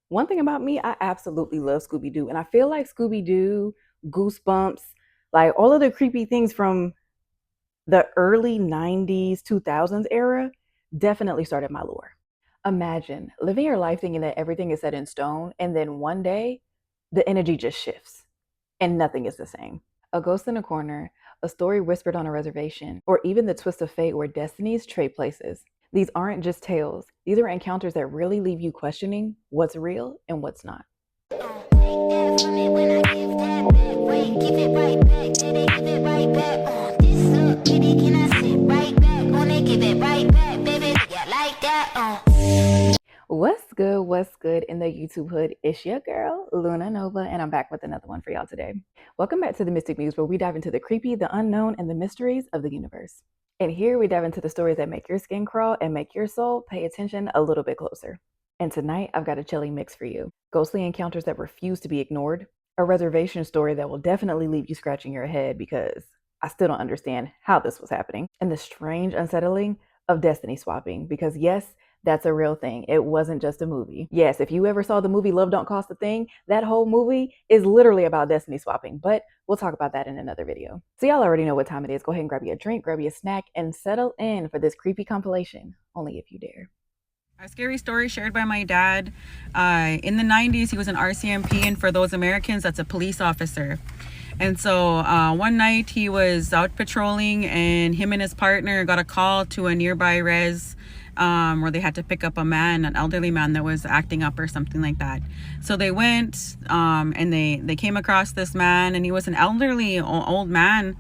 One thing about me, I absolutely love Scooby-Doo. And I feel like Scooby-Doo, Goosebumps, like all of the creepy things from the early 90s, 2000s era definitely started my lore. Imagine living your life thinking that everything is set in stone, and then one day the energy just shifts and nothing is the same. A ghost in a corner, a story whispered on a reservation, or even the twist of fate where destinies trade places. These aren't just tales, these are encounters that really leave you questioning what's real and what's not. What's good? What's good in the YouTube hood? It's your girl, Luna Nova, and I'm back with another one for y'all today. Welcome back to the Mystic Muse, where we dive into the creepy, the unknown, and the mysteries of the universe. And here we dive into the stories that make your skin crawl and make your soul pay attention a little bit closer. And tonight, I've got a chilling mix for you. Ghostly encounters that refuse to be ignored, a reservation story that will definitely leave you scratching your head because I still don't understand how this was happening, and the strange unsettling of destiny swapping, because yes, that's a real thing. It wasn't just a movie. Yes, if you ever saw the movie Love Don't Cost a Thing, that whole movie is literally about destiny swapping, but we'll talk about that in another video. So y'all already know what time it is. Go ahead and grab you a drink, grab you a snack, and settle in for this creepy compilation, only if you dare. A scary story shared by my dad. In the 90s, he was an RCMP, and for those Americans, that's a police officer. And so one night he was out patrolling, and him and his partner got a call to a nearby res where they had to pick up a man, an elderly man that was acting up or something like that. So they went and they came across this man, and he was an elderly old man,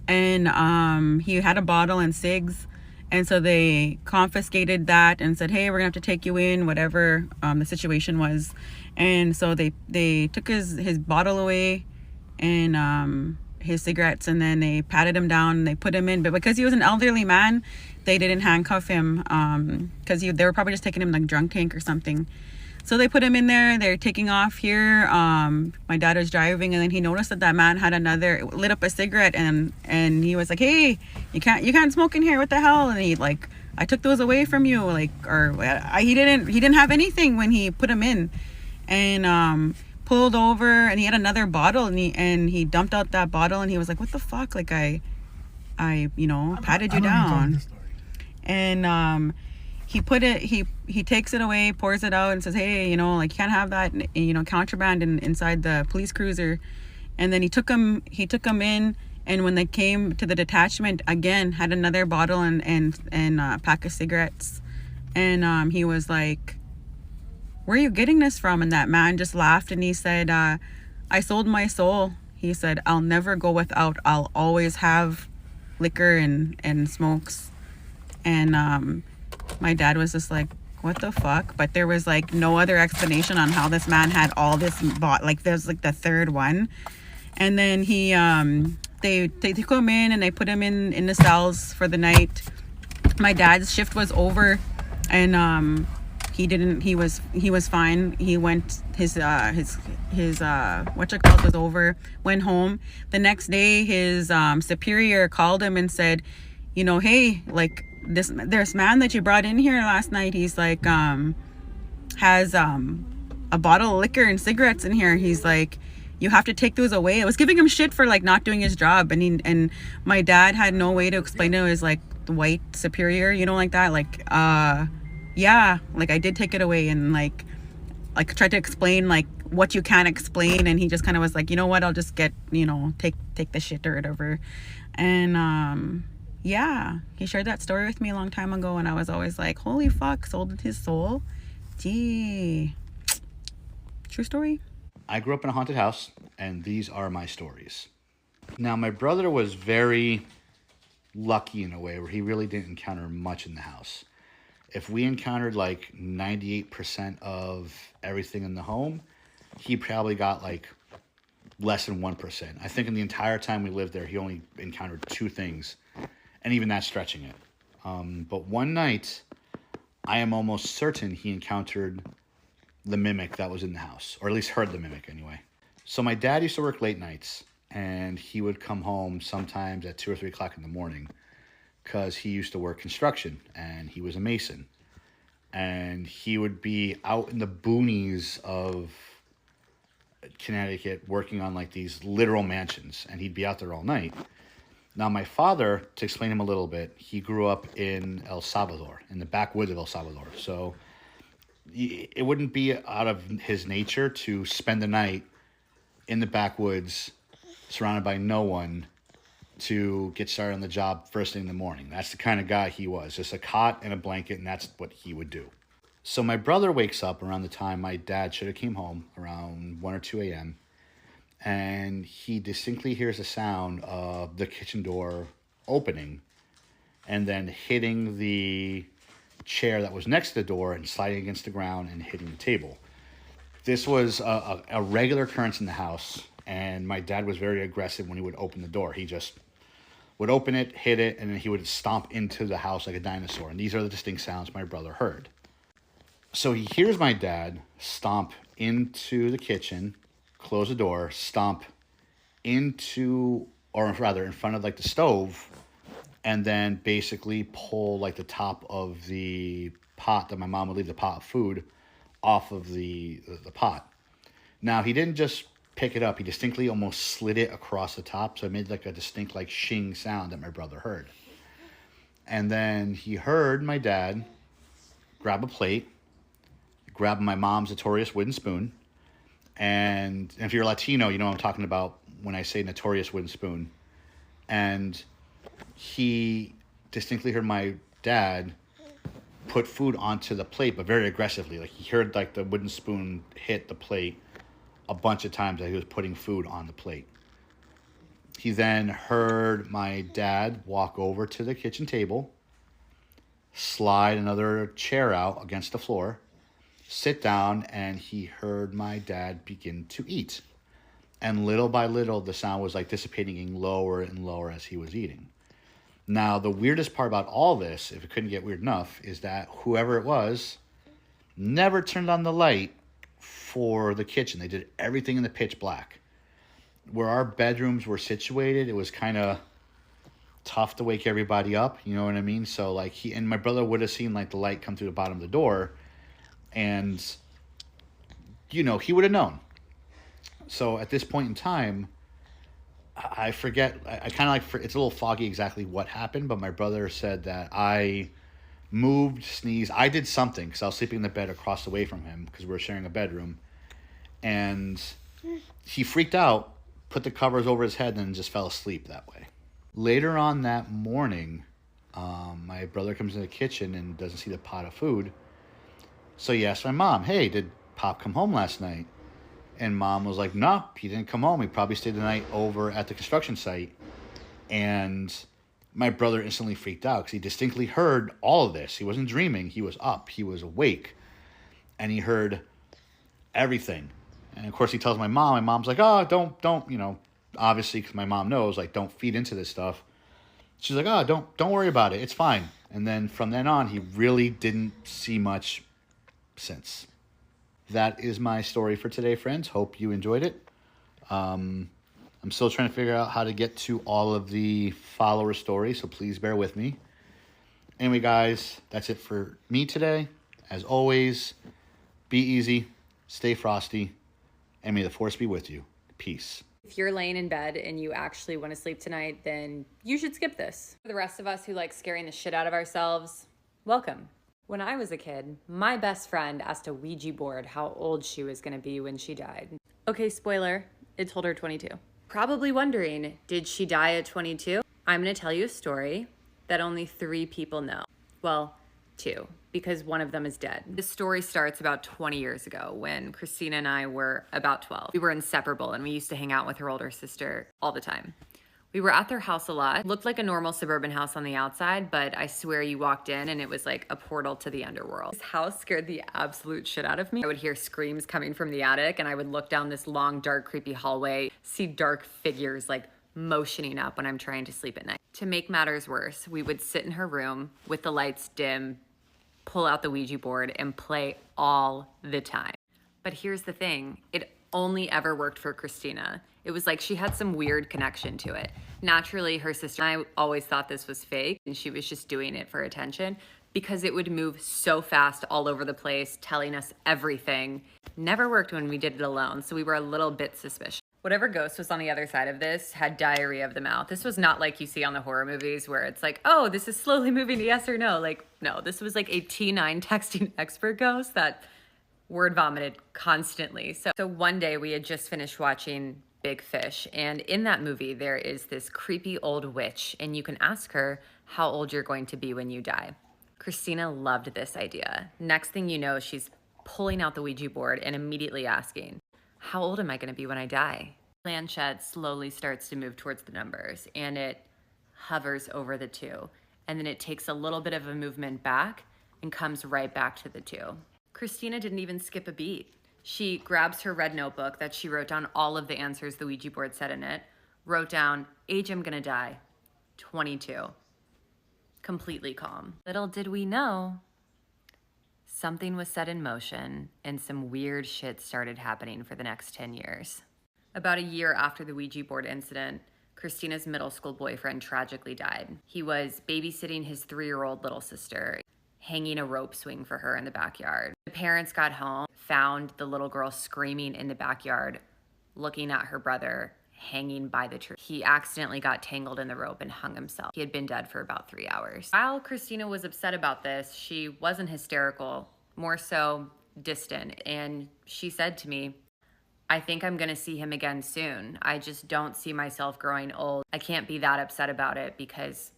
and he had a bottle and cigs. And so they confiscated that and said, hey, we're gonna have to take you in, whatever the situation was. And so they took his bottle away and his cigarettes, and then they patted him down and they put him in. But because he was an elderly man, they didn't handcuff him because they were probably just taking him like drunk tank or something. So they put him in there. They're taking off here. My dad was driving, and then he noticed that man had lit up a cigarette, and he was like, hey, you can't smoke in here, what the hell? And he like, I took those away from you, like, or he didn't have anything when he put him in. And pulled over, and he had another bottle, and he dumped out that bottle, and he was like, what the fuck, like I patted you down. And he takes it away, pours it out, and says, hey, like, you can't have that, contraband inside the police cruiser. And then he took him in, and when they came to the detachment again, had another bottle and a pack of cigarettes. And he was like, where are you getting this from? And that man just laughed, and he said, I sold my soul. He said, I'll never go without. I'll always have liquor and smokes. And my dad was just like, what the fuck? But there was like no other explanation on how this man had all this like there's like the third one. And then they took him in, and they put him in the cells for the night. My dad's shift was over, and he was fine. He went, his whatchamacallit was over, went home. The next day, his superior called him and said, hey, like, this man that you brought in here last night, he's like, has a bottle of liquor and cigarettes in here. He's like, you have to take those away. I was giving him shit for like not doing his job, and my dad had no way to explain to his like the white superior, like that, like, yeah, like, I did take it away, and like tried to explain like what you can't explain, and he just kind of was like, you know what, I'll just get, take the shit or whatever. And yeah, he shared that story with me a long time ago, and I was always like, holy fuck, sold his soul. Gee, true story. I grew up in a haunted house, and these are my stories. Now, my brother was very lucky in a way where he really didn't encounter much in the house. If we encountered like 98% of everything in the home, he probably got like less than 1%. I think in the entire time we lived there, he only encountered 2 things, and even that's stretching it. But one night, I am almost certain he encountered the mimic that was in the house, or at least heard the mimic anyway. So my dad used to work late nights, and he would come home sometimes at 2 or 3 o'clock in the morning, because he used to work construction, and he was a mason. and he would be out in the boonies of Connecticut working on like these literal mansions, and he'd be out there all night. Now, my father, to explain him a little bit, he grew up in El Salvador, in the backwoods of El Salvador. So it wouldn't be out of his nature to spend the night in the backwoods, surrounded by no one, to get started on the job first thing in the morning. That's the kind of guy he was. Just a cot and a blanket, and that's what he would do. So my brother wakes up around the time my dad should have came home, around 1 or 2 a.m., and he distinctly hears the sound of the kitchen door opening and then hitting the chair that was next to the door and sliding against the ground and hitting the table. This was a regular occurrence in the house, and my dad was very aggressive when he would open the door. He just would open it, hit it, and then he would stomp into the house like a dinosaur. And these are the distinct sounds my brother heard. So he hears my dad stomp into the kitchen, close the door, stomp into, or rather in front of like the stove, and then basically pull like the top of the pot that my mom would leave the pot of food off of the pot. Now, he didn't just pick it up. He distinctly almost slid it across the top. So it made like a distinct like shing sound that my brother heard. And then he heard my dad grab a plate, grab my mom's notorious wooden spoon. And if you're Latino, you know what I'm talking about when I say notorious wooden spoon. And he distinctly heard my dad put food onto the plate, but very aggressively. Like he heard like the wooden spoon hit the plate a bunch of times that he was putting food on the plate. He then heard my dad walk over to the kitchen table, slide another chair out against the floor, sit down, and he heard my dad begin to eat. And little by little, the sound was like dissipating, getting lower and lower as he was eating. Now, the weirdest part about all this, if it couldn't get weird enough, is that whoever it was never turned on the light for the kitchen. They did everything in the pitch black. Where our bedrooms were situated, it was kind of tough to wake everybody up, you know what I mean? So like he and my brother would have seen like the light come through the bottom of the door, and you know, he would have known. So at this point in time, I forget, I kind of like, it's a little foggy exactly what happened, but my brother said that I moved, sneezed, I did something because I was sleeping in the bed across the way from him because we were sharing a bedroom, and he freaked out, put the covers over his head, and then just fell asleep that way. Later on that morning, my brother comes in the kitchen and doesn't see the pot of food. So he asked my mom, hey, did Pop come home last night? And mom was like, no, he didn't come home. He probably stayed the night over at the construction site. And my brother instantly freaked out because he distinctly heard all of this. He wasn't dreaming. He was up. He was awake. And he heard everything. And of course he tells my mom. My mom's like, oh, don't, you know, obviously because my mom knows, like, don't feed into this stuff. She's like, oh, don't worry about it. It's fine. And then from then on, he really didn't see much since. That is my story for today, friends. Hope you enjoyed it. I'm still trying to figure out how to get to all of the follower stories, so please bear with me. Anyway, guys, that's it for me today. As always, be easy, stay frosty, and may the force be with you. Peace. If you're laying in bed and you actually want to sleep tonight, then you should skip this. For the rest of us who like scaring the shit out of ourselves, welcome. When I was a kid, my best friend asked a Ouija board how old she was going to be when she died. Okay, spoiler, it told her 22. Probably wondering, did she die at 22? I'm going to tell you a story that only 3 people know. Well, 2, because one of them is dead. This story starts about 20 years ago when Christina and I were about 12. We were inseparable and we used to hang out with her older sister all the time. We were at their house a lot. It looked like a normal suburban house on the outside, but I swear you walked in and it was like a portal to the underworld. This house scared the absolute shit out of me. I would hear screams coming from the attic and I would look down this long, dark, creepy hallway, see dark figures like motioning up when I'm trying to sleep at night. To make matters worse, we would sit in her room with the lights dim, pull out the Ouija board and play all the time. But here's the thing, it only ever worked for Christina. It was like she had some weird connection to it. Naturally, her sister and I always thought this was fake and she was just doing it for attention. because it would move so fast all over the place, telling us everything. Never worked when we did it alone, so we were a little bit suspicious. Whatever ghost was on the other side of this had diarrhea of the mouth. This was not like you see on the horror movies where it's like, oh, this is slowly moving to yes or no. Like, no, this was like a T9 texting expert ghost that word vomited constantly. So one day we had just finished watching Big Fish, and in that movie there is this creepy old witch, and you can ask her how old you're going to be when you die. Christina loved this idea. Next thing you know, she's pulling out the Ouija board and immediately asking, how old am I going to be when I die? Planchette slowly starts to move towards the numbers, and it hovers over the 2, and then it takes a little bit of a movement back and comes right back to the 2. Christina didn't even skip a beat. She grabs her red notebook that she wrote down all of the answers the Ouija board said in it, wrote down, age I'm gonna die, 22. Completely calm. Little did we know, something was set in motion and some weird shit started happening for the next 10 years. About a year after the Ouija board incident, Christina's middle school boyfriend tragically died. He was babysitting his 3-year-old little sister, hanging a rope swing for her in the backyard. The parents got home, found the little girl screaming in the backyard, looking at her brother hanging by the tree. He accidentally got tangled in the rope and hung himself. He had been dead for about 3 hours. While Christina was upset about this, she wasn't hysterical, more so distant. And she said to me, I think I'm gonna see him again soon. I just don't see myself growing old. I can't be that upset about it because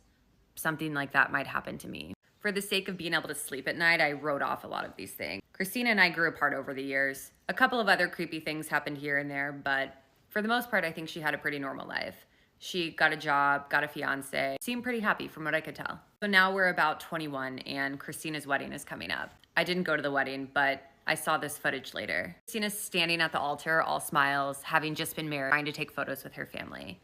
something like that might happen to me. For the sake of being able to sleep at night, I wrote off a lot of these things. Christina and I grew apart over the years. A couple of other creepy things happened here and there, but for the most part, I think she had a pretty normal life. She got a job, got a fiance, seemed pretty happy from what I could tell. So now we're about 21 and Christina's wedding is coming up. I didn't go to the wedding, but I saw this footage later. Christina's standing at the altar, all smiles, having just been married, trying to take photos with her family.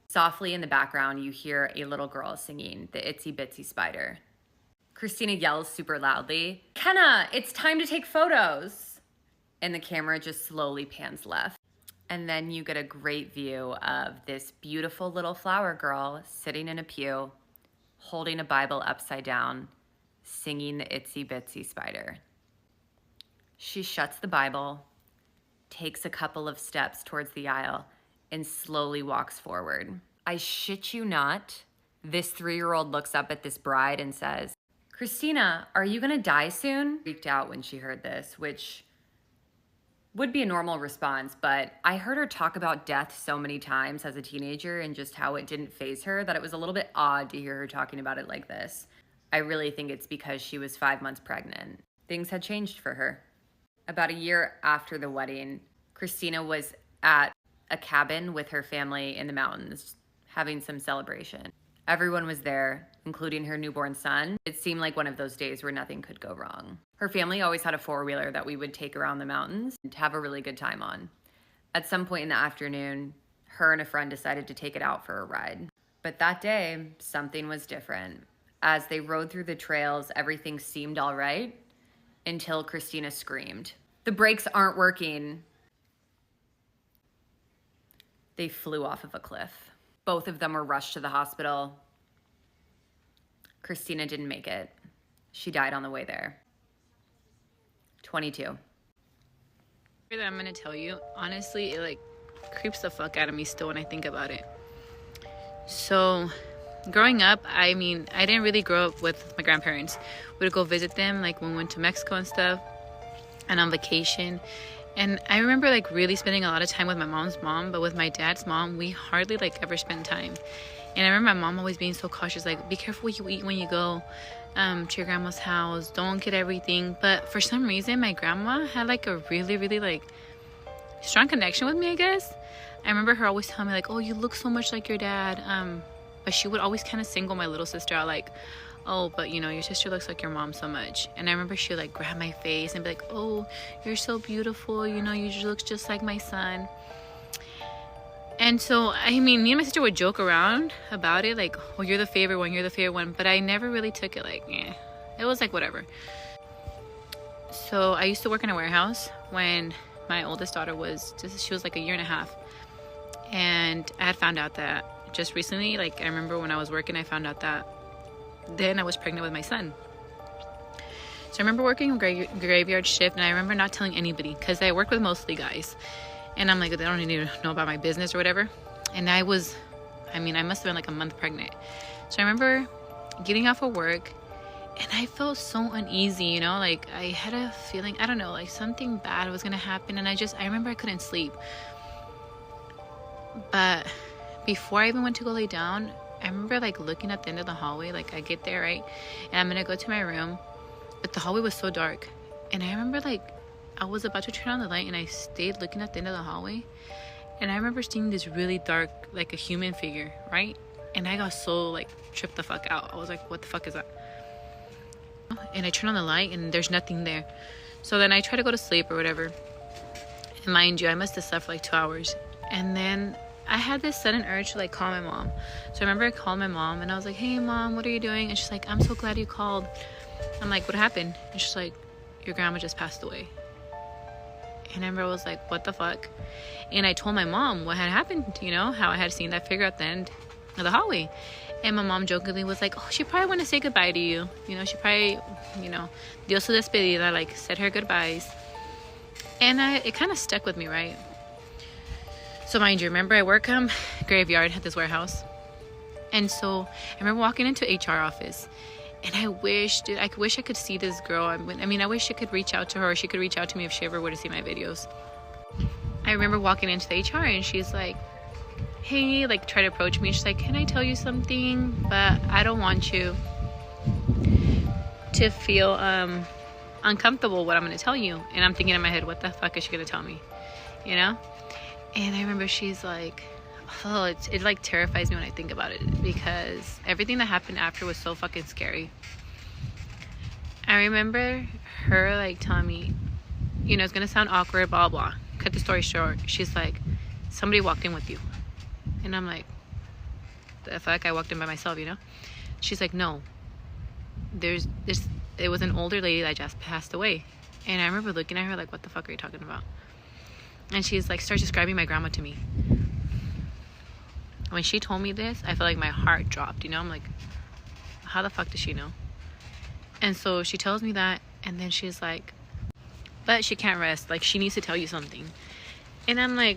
Softly in the background, you hear a little girl singing the Itsy Bitsy Spider. Christina yells super loudly, Kenna, it's time to take photos. And the camera just slowly pans left. And then you get a great view of this beautiful little flower girl sitting in a pew, holding a Bible upside down, singing the Itsy Bitsy Spider. She shuts the Bible, takes a couple of steps towards the aisle, and slowly walks forward. I shit you not, this 3-year-old looks up at this bride and says, Christina, are you gonna die soon? Freaked out when she heard this, which would be a normal response, but I heard her talk about death so many times as a teenager and just how it didn't faze her that it was a little bit odd to hear her talking about it like this. I really think it's because she was 5 months pregnant. Things had changed for her. About a year after the wedding, Christina was at a cabin with her family in the mountains, having some celebration. Everyone was there, including her newborn son. It seemed like one of those days where nothing could go wrong. Her family always had a 4-wheeler that we would take around the mountains and have a really good time on. At some point in the afternoon, her and a friend decided to take it out for a ride. But that day, something was different. As they rode through the trails, everything seemed all right until Christina screamed, "The brakes aren't working." They flew off of a cliff. Both of them were rushed to the hospital. Christina didn't make it. She died on the way there. 22. That I'm gonna tell you, honestly, it creeps the fuck out of me still when I think about it. So growing up, I didn't really grow up with my grandparents. We would go visit them when we went to Mexico and stuff and on vacation. And I remember really spending a lot of time with my mom's mom, but with my dad's mom, we hardly ever spent time. And I remember my mom always being so cautious, be careful what you eat when you go to your grandma's house. Don't get everything. But for some reason, my grandma had a really, really strong connection with me, I guess. I remember her always telling me oh, you look so much like your dad. But she would always kind of single my little sister out oh, but your sister looks like your mom so much. And I remember she would grab my face and be oh, you're so beautiful. You look just like my son. And so, me and my sister would joke around about it, oh, you're the favorite one, but I never really took it it was whatever. So I used to work in a warehouse when my oldest daughter she was a year and a half. And I had found out that just recently, I remember when I was working, I found out that then I was pregnant with my son. So I remember working a graveyard shift, and I remember not telling anybody because I work with mostly guys. And I'm like, they don't need to know about my business or whatever. And I must have been like a month pregnant. So I remember getting off of work, and I felt so uneasy, you know, like I had a feeling, I don't know, like something bad was going to happen. And I remember I couldn't sleep. But before I even went to go lay down, I remember like looking at the end of the hallway. Like I get there, right? And I'm going to go to my room. But the hallway was so dark. And I remember like I was about to turn on the light, and I stayed looking at the end of the hallway. And I remember seeing this really dark, like a human figure, right? And I got so like tripped the fuck out. I was like, what the fuck is that? And I turn on the light, and there's nothing there. So then I try to go to sleep or whatever. And mind you, I must have slept for like 2 hours. And then I had this sudden urge to like call my mom. So I remember I called my mom, and I was like, hey mom, what are you doing? And she's like, I'm so glad you called. I'm like, what happened? And she's like, your grandma just passed away. And I remember I was like, what the fuck? And I told my mom what had happened, you know, how I had seen that figure at the end of the hallway. And my mom jokingly was like, oh, she probably want to say goodbye to you. You know, she probably, you know, dio su despedida, like said her goodbyes. And it kind of stuck with me, right? So mind you, remember I work graveyard at this warehouse. And so I remember walking into HR office. And I wish I could see this girl. I mean, I wish I could reach out to her, or she could reach out to me if she ever were to see my videos. I remember walking into the HR, and she's like, hey, like try to approach me. She's like, can I tell you something? But I don't want you to feel uncomfortable what I'm going to tell you. And I'm thinking in my head, what the fuck is she going to tell me? You know? And I remember she's like, oh, it like terrifies me when I think about it, because everything that happened after was so fucking scary. I remember her like telling me, you know, it's gonna sound awkward, blah blah. Cut the story short, she's like, somebody walked in with you. And I'm like, the fuck? I walked in by myself, you know? She's like, no, it was an older lady that just passed away. And I remember looking at her like, what the fuck are you talking about? And she's like, starts describing my grandma to me. When she told me this, I felt like my heart dropped, you know? I'm like, how the fuck does she know? And so she tells me that, and then she's like, but she can't rest. Like, she needs to tell you something. And I'm like,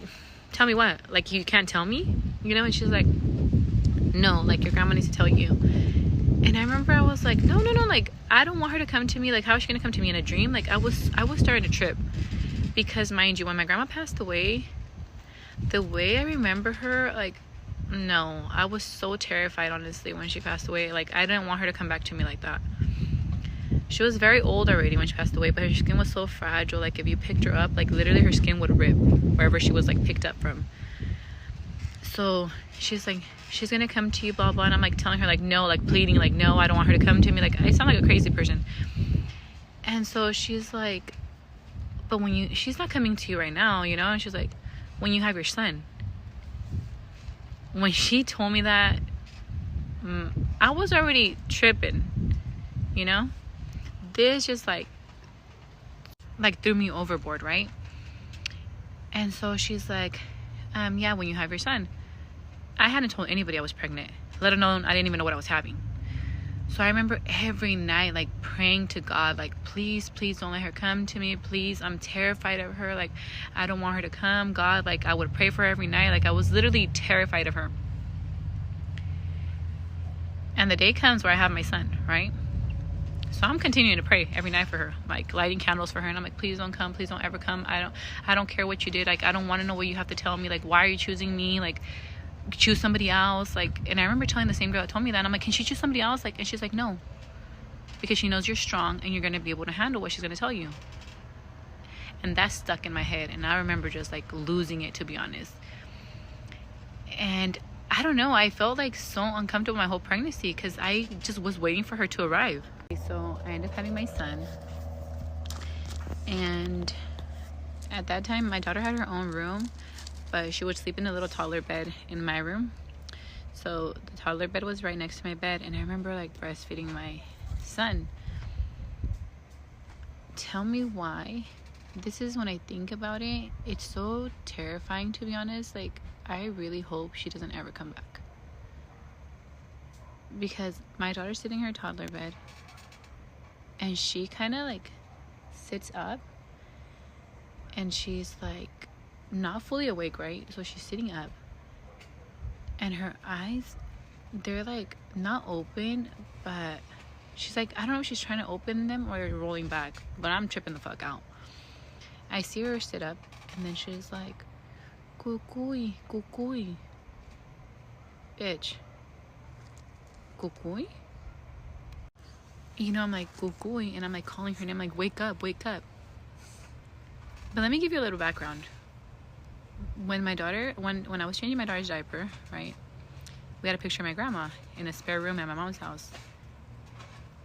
tell me what? Like, you can't tell me? You know? And she's like, no, like, your grandma needs to tell you. And I remember I was like, no, like, I don't want her to come to me. Like, how is she gonna come to me in a dream? Like, I was starting to trip. Because, mind you, when my grandma passed away, the way I remember her, like, no, I was so terrified, honestly, when she passed away. Like, I didn't want her to come back to me like that. She was very old already when she passed away, but her skin was so fragile. Like, if you picked her up, like, literally her skin would rip wherever she was, like, picked up from. So she's like, she's gonna come to you, blah blah. And I'm like telling her, like, no, like pleading, like, no, I don't want her to come to me. Like, I sound like a crazy person. And so she's like, but she's not coming to you right now, you know? And she's like, when you have your son. When she told me that, I was already tripping, you know? This just like threw me overboard, right? And so she's like, yeah, when you have your son. I hadn't told anybody I was pregnant, let alone I didn't even know what I was having. So I remember every night like praying to God, like, please don't let her come to me, please, I'm terrified of her, like, I don't want her to come, God. Like, I would pray for her every night. Like, I was literally terrified of her. And the day comes where I have my son, right? So I'm continuing to pray every night for her, like lighting candles for her, and I'm like, please don't come, please don't ever come. I don't care what you did. Like, I don't want to know what you have to tell me. Like, why are you choosing me? Like, choose somebody else. Like, and I remember telling the same girl that told me that, and I'm like, can she choose somebody else? Like, and she's like, no, because she knows you're strong and you're going to be able to handle what she's going to tell you. And that stuck in my head, and I remember just like losing it, to be honest. And I don't know, I felt like so uncomfortable my whole pregnancy because I just was waiting for her to arrive. So I ended up having my son, and at that time my daughter had her own room, but she would sleep in a little toddler bed in my room. So the toddler bed was right next to my bed, and I remember like breastfeeding my son. Tell me why. This is when I think about it, it's so terrifying, to be honest. Like, I really hope she doesn't ever come back, because my daughter's sitting in her toddler bed, and she kind of like sits up, and she's like not fully awake, right? So she's sitting up, and her eyes, they're like not open, but she's like, I don't know if she's trying to open them or rolling back, but I'm tripping the fuck out. I see her sit up, and then she's like, kukui, kukui. Bitch. Kukui? You know, I'm like, kukui, and I'm like calling her name, like, wake up, wake up. But let me give you a little background. When my daughter, when I was changing my daughter's diaper, right, we had a picture of my grandma in a spare room at my mom's house.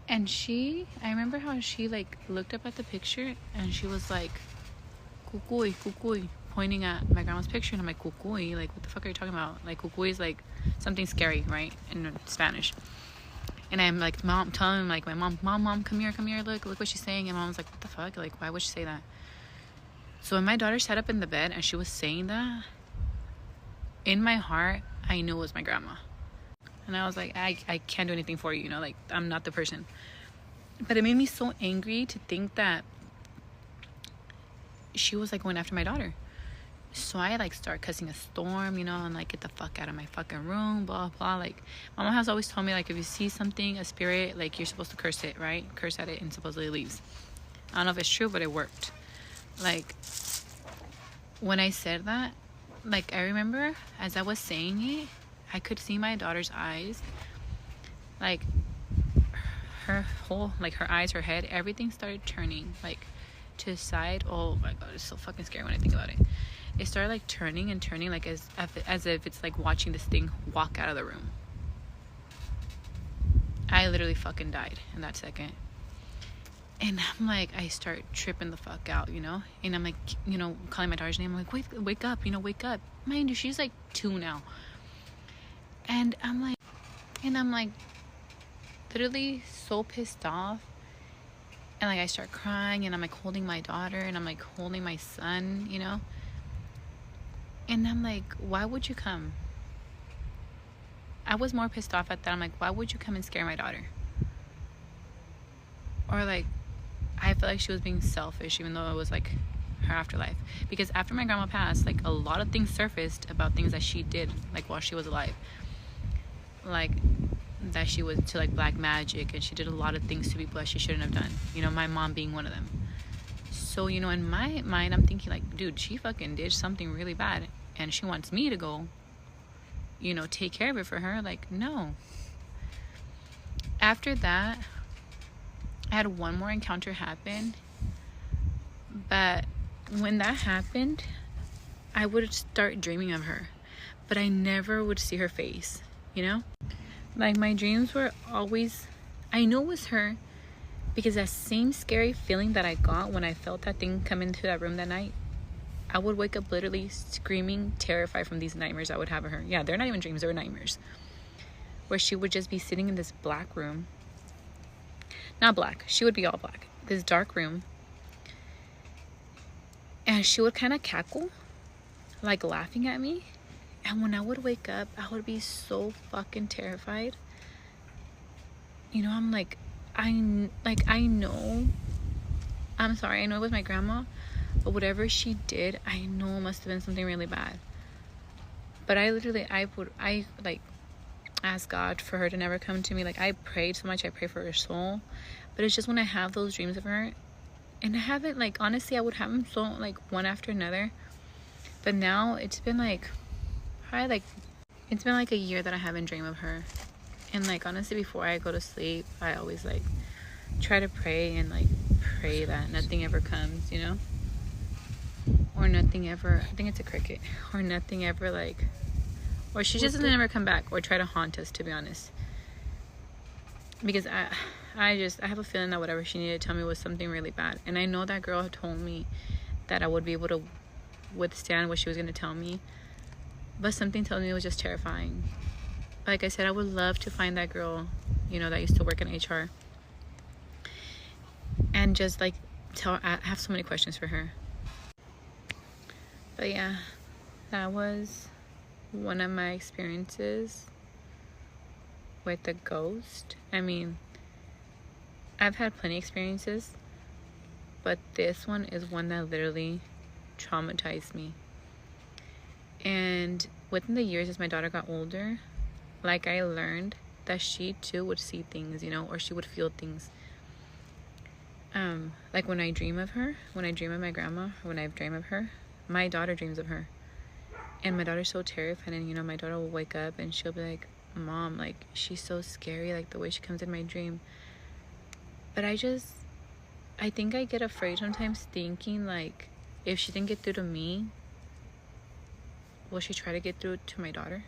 And I remember how she like looked up at the picture, and she was like, kukui, kukui, pointing at my grandma's picture. And I'm like, kukui, like, what the fuck are you talking about? Like, kukui is like something scary, right, in Spanish. And I'm like, mom, telling like my mom, come here, look what she's saying. And mom's like, what the fuck, like, why would she say that? So when my daughter sat up in the bed and she was saying that, in my heart I knew it was my grandma. And I was like, I can't do anything for you, you know, like, I'm not the person. But it made me so angry to think that she was like going after my daughter. So I like start cussing a storm, you know, and like, get the fuck out of my fucking room, blah blah. Like, my mom has always told me, like, if you see something, a spirit, like, you're supposed to curse it, right? Curse at it, and supposedly it leaves. I don't know if it's true, but it worked. Like, when I said that, like, I remember as I was saying it, I could see my daughter's eyes, like her whole, like, her eyes, her head, everything started turning like to the side. Oh my god, it's so fucking scary when I think about it. It started like turning and turning, like as if it's like watching this thing walk out of the room. I literally fucking died in that second. And I'm like, I start tripping the fuck out, you know? And I'm like, you know, calling my daughter's name. I'm like, wake up, you know, wake up. Mind you, she's like 2 now. And I'm like literally so pissed off. And like, I start crying, and I'm like holding my daughter, and I'm like holding my son, you know? And I'm like, why would you come? I was more pissed off at that. I'm like, why would you come and scare my daughter? Or like, I felt like she was being selfish, even though it was like her afterlife. Because after my grandma passed, like, a lot of things surfaced about things that she did, like, while she was alive. Like, that she was to like black magic, and she did a lot of things to people that she shouldn't have done, you know, my mom being one of them. So, you know, in my mind, I'm thinking like, dude, she fucking did something really bad, and she wants me to go, you know, take care of it for her. Like, no. After that, I had one more encounter happen, but when that happened, I would start dreaming of her, but I never would see her face, you know? Like, my dreams were always, I knew it was her, because that same scary feeling that I got when I felt that thing come into that room that night, I would wake up literally screaming, terrified from these nightmares I would have of her. Yeah, they're not even dreams, they were nightmares. Where she would just be sitting in this black room. Not black, she would be all black. This dark room. And she would kind of cackle, like laughing at me. And when I would wake up, I would be so fucking terrified. You know, I'm like, I know, I'm sorry, I know it was my grandma, but whatever she did, I know it must have been something really bad. But I like ask God for her to never come to me. Like, I prayed so much, I pray for her soul. But it's just when I have those dreams of her, and I haven't, like, honestly, I would have them so, like, one after another. But now it's been like, it's been like a year that I haven't dreamed of her. And like, honestly, before I go to sleep, I always like try to pray, and like pray that nothing ever comes, you know, or nothing ever, I think it's a cricket, or nothing ever, like, or she just doesn't ever come back or try to haunt us, to be honest. Because I have a feeling that whatever she needed to tell me was something really bad. And I know that girl had told me that I would be able to withstand what she was going to tell me, but something tells me it was just terrifying. Like I said, I would love to find that girl, you know, that used to work in HR, and just like I have so many questions for her. But yeah, that was one of my experiences with the ghost. I mean, I've had plenty of experiences, but this one is one that literally traumatized me. And within the years as my daughter got older, like, I learned that she too would see things, you know, or she would feel things. Like when I dream of her, when I dream of my grandma, or when I dream of her, my daughter dreams of her. And my daughter's so terrified, and, you know, my daughter will wake up and she'll be like, Mom, like, she's so scary, like the way she comes in my dream. But I think I get afraid sometimes, thinking like, if she didn't get through to me, will she try to get through to my daughter?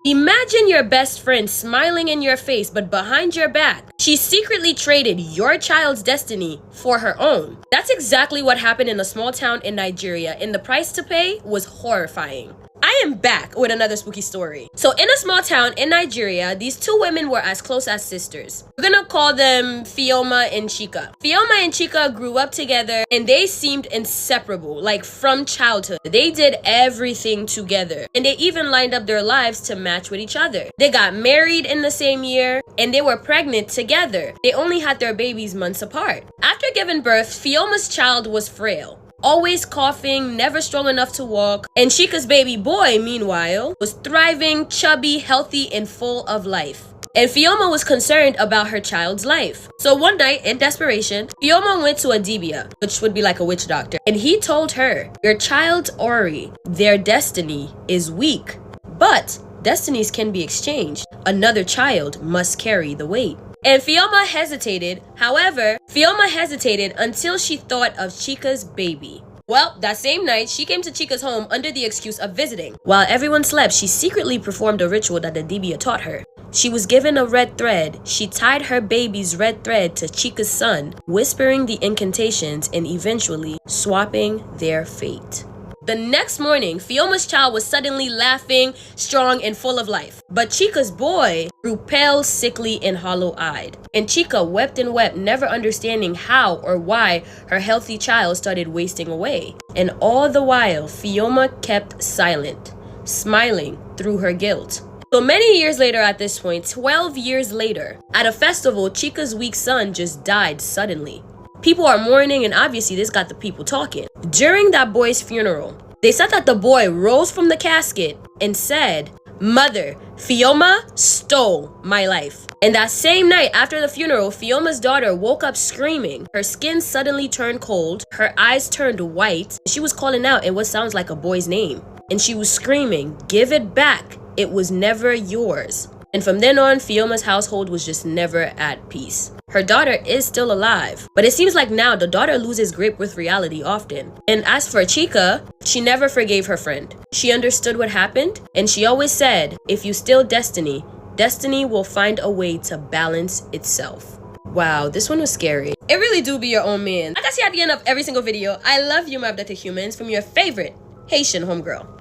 Imagine your best friend smiling in your face, but behind your back, she secretly traded your child's destiny for her own. That's exactly what happened in a small town in Nigeria, and the price to pay was horrifying. I am back with another spooky story. So in a small town in Nigeria, these two women were as close as sisters. We're gonna call them Fioma and Chika. Fioma and Chika grew up together and they seemed inseparable, like from childhood. They did everything together and they even lined up their lives to match with each other. They got married in the same year and they were pregnant together. They only had their babies months apart. After giving birth, Fioma's child was frail, always coughing, never strong enough to walk. And Chika's baby boy, meanwhile, was thriving, chubby, healthy, and full of life. And Fioma was concerned about her child's life. So one night, in desperation, Fioma went to a dibia, which would be like a witch doctor, and he told her, your child's Ori, their destiny is weak, but destinies can be exchanged. Another child must carry the weight. And Fioma hesitated. However, Fioma hesitated until she thought of Chika's baby. Well, that same night, she came to Chika's home under the excuse of visiting. While everyone slept, she secretly performed a ritual that the dibia taught her. She was given a red thread. She tied her baby's red thread to Chika's son, whispering the incantations and eventually swapping their fate. The next morning, Fioma's child was suddenly laughing, strong, and full of life. But Chika's boy grew pale, sickly, and hollow-eyed. And Chika wept and wept, never understanding how or why her healthy child started wasting away. And all the while, Fioma kept silent, smiling through her guilt. So many years later at this point, 12 years later, at a festival, Chika's weak son just died suddenly. People are mourning, and obviously this got the people talking. During that boy's funeral, they said that the boy rose from the casket and said, Mother, Fioma stole my life. And that same night after the funeral, Fioma's daughter woke up screaming. Her skin suddenly turned cold, her eyes turned white. She was calling out in what sounds like a boy's name. And she was screaming, give it back. It was never yours. And from then on, Fioma's household was just never at peace. Her daughter is still alive, but it seems like now the daughter loses grip with reality often. And as for Chika, she never forgave her friend. She understood what happened, and she always said, if you steal destiny, destiny will find a way to balance itself. Wow, this one was scary. It really do be your own man. Like I say at the end of every single video, I love you, my abducted humans, from your favorite Haitian homegirl.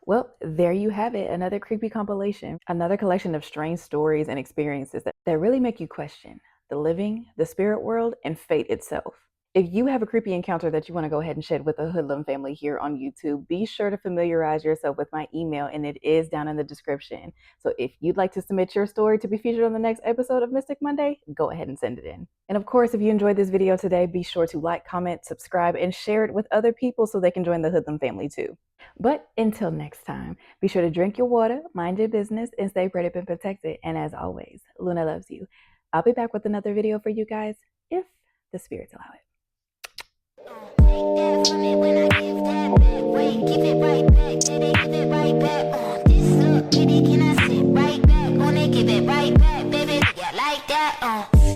Well, there you have it, another creepy compilation, another collection of strange stories and experiences that really make you question the living, the spirit world, and fate itself. If you have a creepy encounter that you want to go ahead and share with the Hoodlum family here on YouTube, be sure to familiarize yourself with my email, and it is down in the description. So if you'd like to submit your story to be featured on the next episode of Mystic Monday, go ahead and send it in. And of course, if you enjoyed this video today, be sure to like, comment, subscribe, and share it with other people so they can join the Hoodlum family too. But until next time, be sure to drink your water, mind your business, and stay protected and protected. And as always, Luna loves you. I'll be back with another video for you guys if the spirits allow it. Take that from me when I give that back. Wait, give it right back. Did they give it right back? This up, baby, can I sit right back? Wanna give it right back, baby? Yeah, like that.